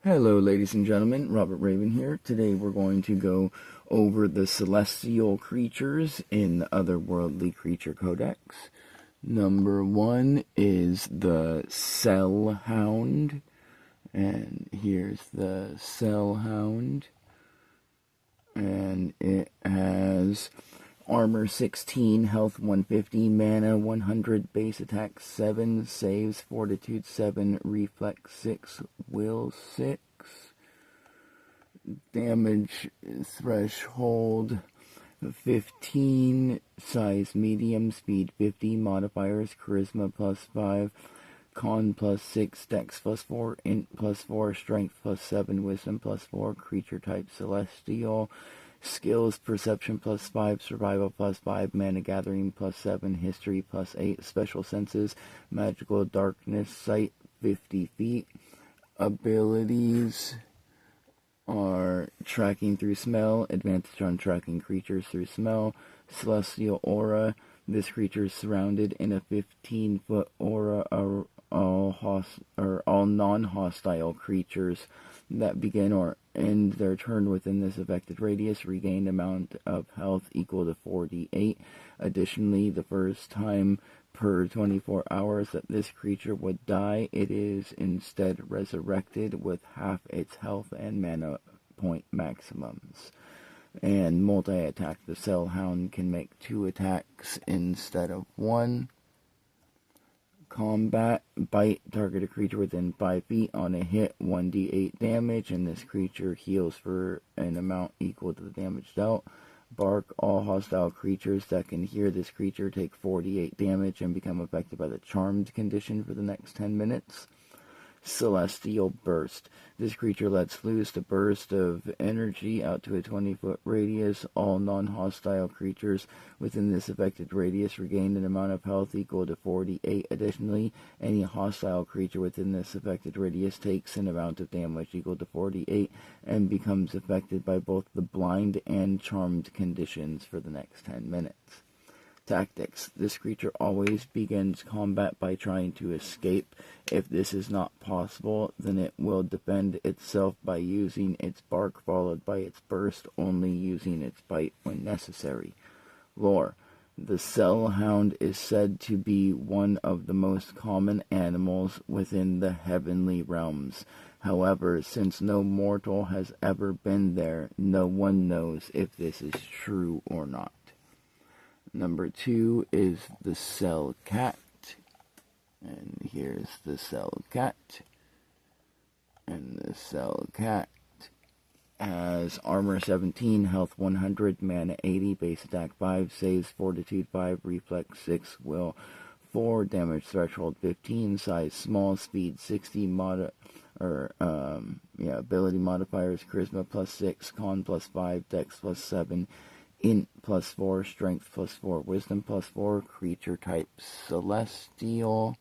Hello, ladies and gentlemen. Robert Raven here. Today we're going to go over the celestial creatures in the Otherworldly Creature Codex. Number one is the Cell Hound. And here's the Cell Hound. And it has Armor 16, Health 150, Mana 100, Base Attack 7, Saves, Fortitude 7, Reflex 6, Will 6, Damage Threshold 15, Size Medium, Speed 50, Modifiers, Charisma plus 5, Con plus 6, Dex plus 4, Int plus 4, Strength plus 7, Wisdom plus 4, Creature type Celestial, Skills, Perception plus 5, Survival plus 5, Mana Gathering plus 7, History plus 8, Special Senses, Magical Darkness, Sight 50 feet. Abilities are Tracking through Smell, Advantage on tracking creatures through smell, Celestial Aura. This creature is surrounded in a 15-foot aura. All non-hostile creatures that begin or end their turn within this affected radius regain amount of health equal to 48. Additionally, the first time per 24 hours that this creature would die, it is instead resurrected with half its health and mana point maximums. And multi-attack. The Cell Hound can make 2 attacks instead of 1. Combat, bite, target a creature within 5 feet. On a hit, 1d8 damage, and this creature heals for an amount equal to the damage dealt. Bark, all hostile creatures that can hear this creature take 48 damage and become affected by the charmed condition for the next 10 minutes. Celestial Burst. This creature lets loose a burst of energy out to a 20-foot radius. All non-hostile creatures within this affected radius regain an amount of health equal to 48. Additionally, any hostile creature within this affected radius takes an amount of damage equal to 48 and becomes affected by both the blind and charmed conditions for the next 10 minutes. Tactics. This creature always begins combat by trying to escape. If this is not possible, then it will defend itself by using its bark followed by its burst, only using its bite when necessary. Lore. The Cell Hound is said to be one of the most common animals within the heavenly realms. However, since no mortal has ever been there, no one knows if this is true or not. Number 2 is the Cell Cat. And here's the Cell Cat. And the Cell Cat has Armor 17, Health 100, Mana 80, Base Attack 5, Saves, Fortitude 5, Reflex 6, Will 4, Damage Threshold 15, Size Small, Speed 60, Ability Modifiers, Charisma plus 6, Con plus 5, Dex plus 7, Int plus 4, Strength plus 4, Wisdom plus 4, Creature type Celestial.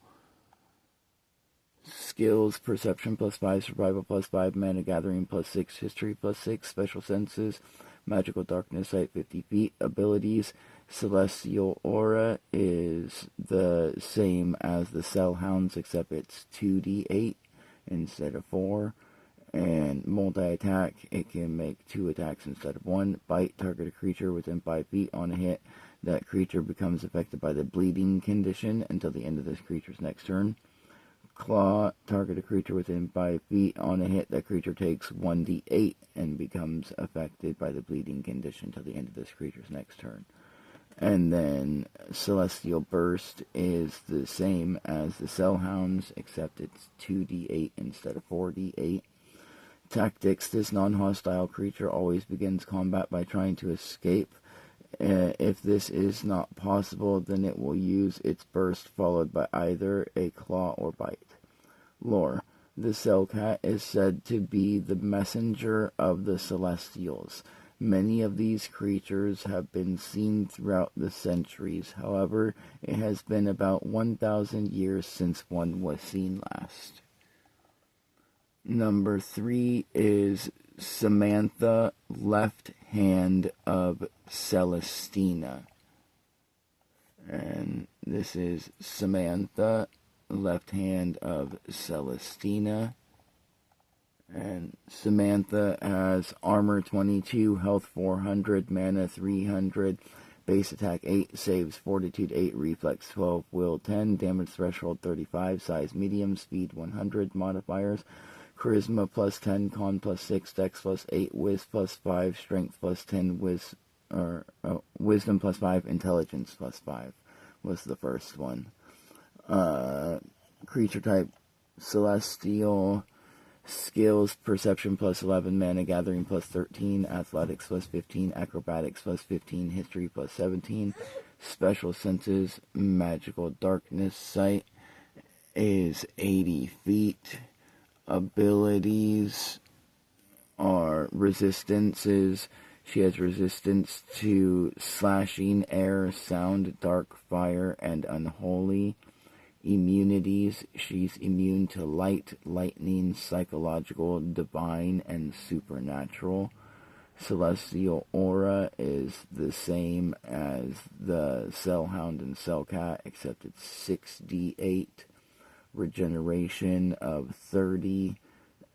Skills, Perception plus 5, Survival plus 5, Mana Gathering plus 6, History plus 6, Special Senses, Magical Darkness, Sight 50 feet. Abilities, Celestial Aura is the same as the Cell Hounds, except it's 2d8 instead of 4. And multi-attack, it can make 2 attacks instead of 1. Bite, target a creature within 5 feet. On a hit, that creature becomes affected by the bleeding condition until the end of this creature's next turn. Claw, target a creature within 5 feet. On a hit, that creature takes 1d8 and becomes affected by the bleeding condition until the end of this creature's next turn. And then Celestial Burst is the same as the Cell Hounds, except it's 2d8 instead of 4d8. Tactics. This non-hostile creature always begins combat by trying to escape. If this is not possible, then it will use its burst followed by either a claw or bite. Lore. The Cell Cat is said to be the messenger of the Celestials. Many of these creatures have been seen throughout the centuries. However, it has been about 1,000 years since one was seen last. Number 3 is Samantha, Left Hand of Celestina. And this is Samantha, Left Hand of Celestina. And Samantha has armor 22, health 400, mana 300, base attack 8, saves fortitude 8, reflex 12, will 10, damage threshold 35, size medium, speed 100, modifiers charisma plus 10, con plus 6, dex plus 8, wiz plus 5, strength plus 10, wisdom plus 5, intelligence plus 5 was the first one. Creature type celestial, skills perception plus 11, mana gathering plus 13, athletics plus 15, acrobatics plus 15, history plus 17, special senses, magical darkness sight is 80 feet. Abilities are resistances. She has resistance to slashing, air, sound, dark, fire, and unholy. Immunities, she's immune to light, lightning, psychological, divine, and supernatural. Celestial aura is the same as the Cellhound and Cellcat, except it's 6d8. Regeneration of 30,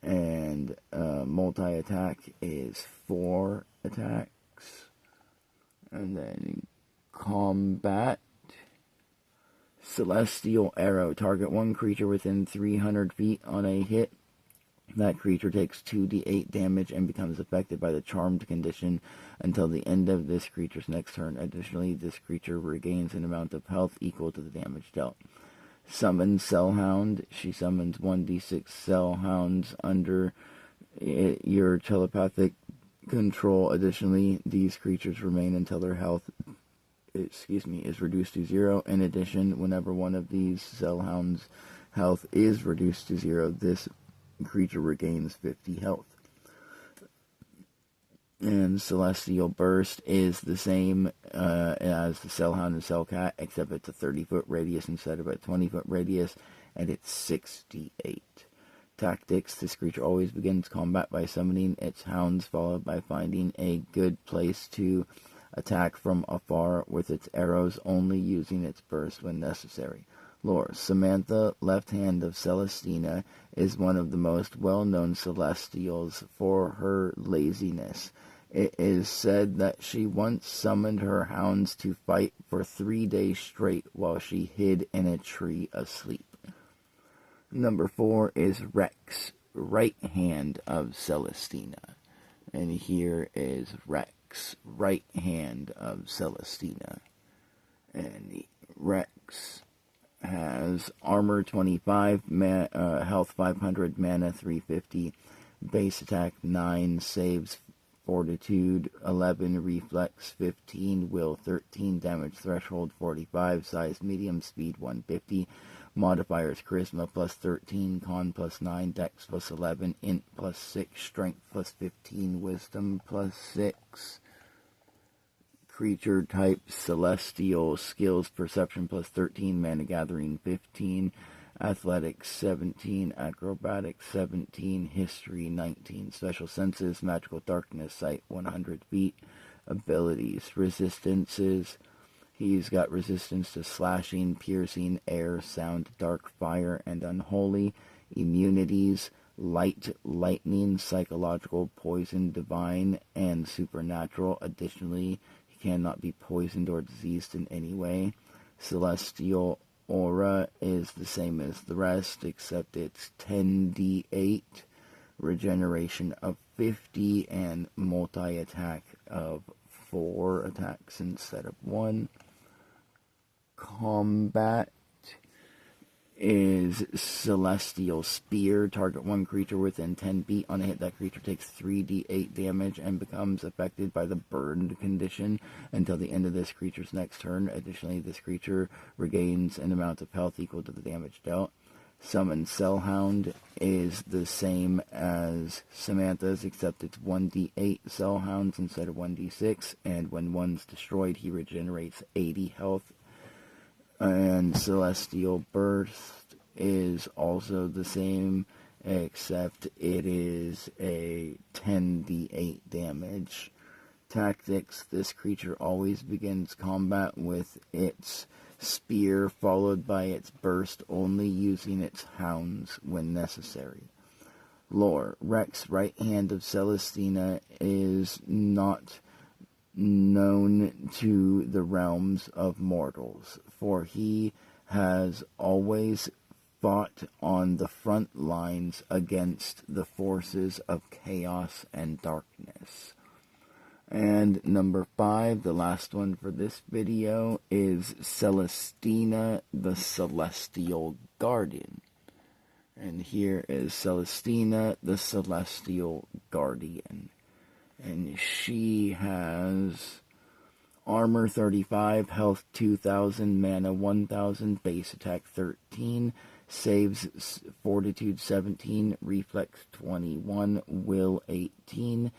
and multi-attack is 4 attacks. And then combat, celestial arrow, target one creature within 300 feet on a hit. That creature takes 2d8 damage and becomes affected by the charmed condition until the end of this creature's next turn. Additionally, this creature regains an amount of health equal to the damage dealt. Summon Cellhound. She summons 1d6 Cellhounds under your telepathic control. Additionally, these creatures remain until their health is reduced to 0. In addition, whenever one of these Cellhounds' health is reduced to 0, this creature regains 50 health. And Celestial Burst is the same as the Cellhound and Cellcat, except it's a 30-foot radius instead of a 20-foot radius, and it's 68. Tactics, this creature always begins combat by summoning its hounds, followed by finding a good place to attack from afar with its arrows, only using its burst when necessary. Lore. Samantha, left hand of Celestina, is one of the most well-known Celestials for her laziness. It is said that she once summoned her hounds to fight for 3 days straight while she hid in a tree asleep. Number 4 is Rex, right hand of Celestina. And here is Rex, right hand of Celestina. And Rex has armor 25, health 500, mana 350, base attack 9, saves fortitude 11, reflex 15, will 13, damage threshold 45, size medium, speed 150, modifiers charisma plus 13, con plus 9, dex plus 11, int plus 6, strength plus 15, wisdom plus 6. Creature type celestial, skills perception plus 13, mana gathering 15, athletics 17, acrobatics 17, history 19, special senses, magical darkness sight 100 feet, abilities, resistances, he's got resistance to slashing, piercing, air, sound, dark, fire, and unholy, immunities, light, lightning, psychological, poison, divine, and supernatural. Additionally, cannot be poisoned or diseased in any way. Celestial aura is the same as the rest, except it's 10d8, regeneration of 50, and multi-attack of 4 attacks instead of 1. Combat is Celestial Spear. Target one creature within 10 feet. On a hit, that creature takes 3d8 damage and becomes affected by the burned condition until the end of this creature's next turn. Additionally, this creature regains an amount of health equal to the damage dealt. Summon Cellhound is the same as Samantha's, except it's 1d8 Cellhounds instead of 1d6, and when one's destroyed, he regenerates 80 health. And Celestial Burst is also the same, except it is a 10d8 damage. Tactics, this creature always begins combat with its spear, followed by its burst, only using its hounds when necessary. Lore. Rex, right hand of Celestina, is not known to the realms of mortals, for he has always fought on the front lines against the forces of chaos and darkness. And number 5, the last one for this video, is Celestina, the Celestial Guardian. And here is Celestina, the Celestial Guardian. And she has armor 35, health 2000, mana 1000, base attack 13, saves fortitude 17, reflex 21, will 18,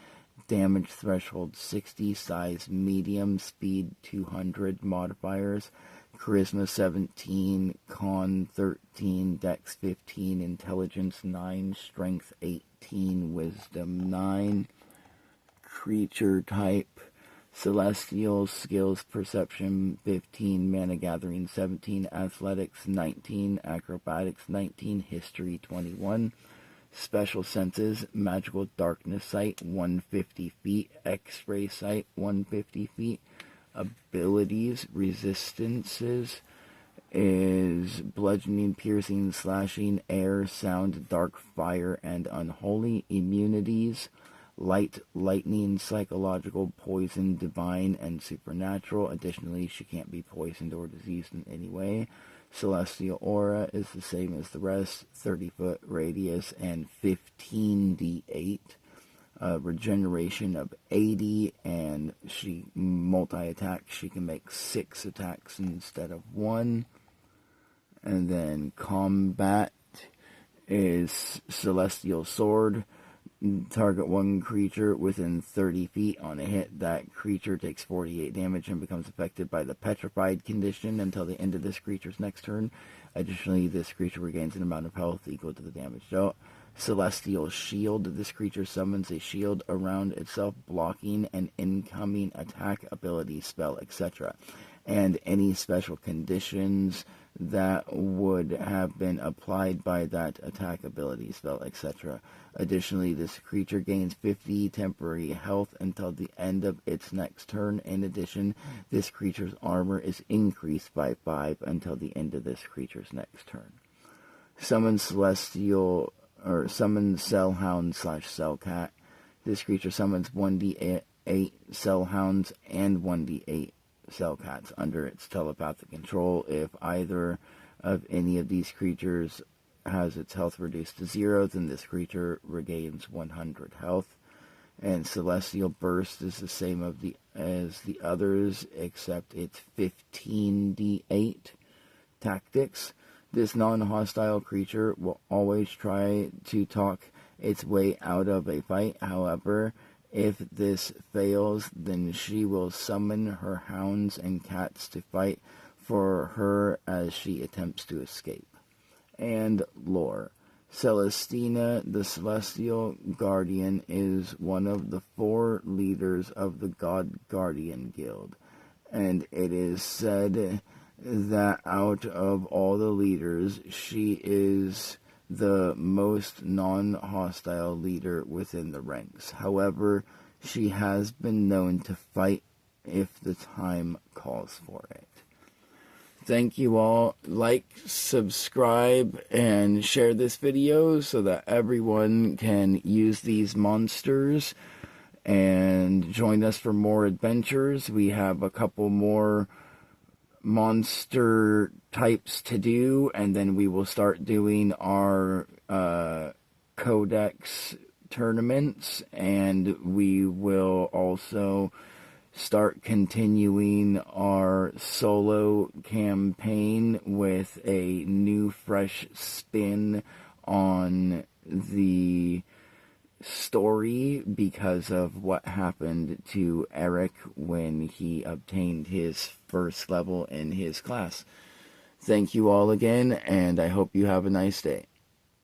damage threshold 60, size medium, speed 200, modifiers, charisma 17, con 13, dex 15, intelligence 9, strength 18, wisdom 9, creature type celestial, skills perception 15, mana gathering 17, athletics 19, acrobatics 19, history 21, special senses, magical darkness sight 150 feet, x-ray sight 150 feet, abilities, resistances is bludgeoning, piercing, slashing, air, sound, dark, fire, and unholy. Immunities, light, lightning, psychological, poison, divine, and supernatural. Additionally, she can't be poisoned or diseased in any way. Celestial aura is the same as the rest, 30-foot radius and 15d8. Regeneration of 80, and she multi-attack. She can make 6 attacks instead of 1. And then combat is Celestial Sword. Target one creature within 30 feet. On a hit, that creature takes 48 damage and becomes affected by the petrified condition until the end of this creature's next turn. Additionally, this creature regains an amount of health equal to the damage dealt. Celestial Shield. This creature summons a shield around itself, blocking an incoming attack, ability, spell, etc. And any special conditions that would have been applied by that attack, ability, spell, etc. Additionally, this creature gains 50 temporary health until the end of its next turn. In addition, this creature's armor is increased by 5 until the end of this creature's next turn. Summon Celestial, or summon Cellhound / Cellcat. This creature summons 1d8 Cellhounds and 1d8 Cellcats under its telepathic control. If either of any of these creatures has its health reduced to 0, then this creature regains 100 health. And Celestial Burst is the same as the others, except it's 15d8 tactics. This non-hostile creature will always try to talk its way out of a fight. However, if this fails, then she will summon her hounds and cats to fight for her as she attempts to escape. And lore. Celestina, the Celestial Guardian, is one of the 4 leaders of the God Guardian Guild, and it is said that out of all the leaders, she is the most non-hostile leader within the ranks. However, she has been known to fight if the time calls for it. Thank you all. Like, subscribe, and share this video so that everyone can use these monsters and join us for more adventures. We have a couple more monster types to do, and then we will start doing our Codex tournaments, and we will also start continuing our solo campaign with a new fresh spin on the story because of what happened to Eric when he obtained his first level in his class. Thank you all again, and I hope you have a nice day.